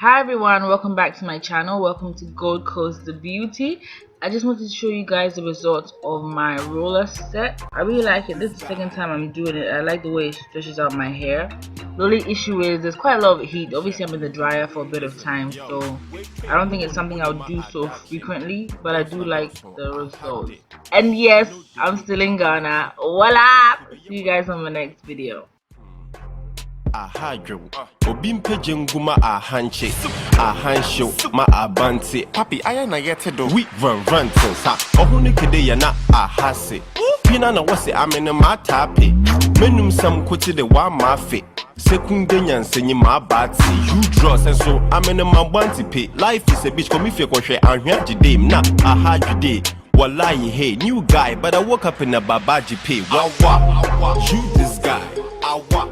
Hi everyone, welcome back to my channel. Welcome to Gold Coast the Beauty. I just wanted to show you guys the results of my roller set. I really like it. This is the second time I'm doing it. I like the way it stretches out my hair. The only issue is there's quite a lot of heat. Obviously I'm in the dryer for a bit of time, so I don't think it's something I would do so frequently, but I do like the results. And yes, I'm still in Ghana. Voila! See you guys on my next video. Ahadwo obi mpege nguma ahanche ahansho ma abante papi aya na yete do we run sa ohunu kede ya na ahase pina na wose amene ma tape menum sam koti de wa mafe sekunde nyansenyi ma bati you draw senso amene ma banti pe life is a bitch come if you hwe ahwa gide na ahadwide wallahi hey new guy but I woke up in a babaji pay wow you this guy awa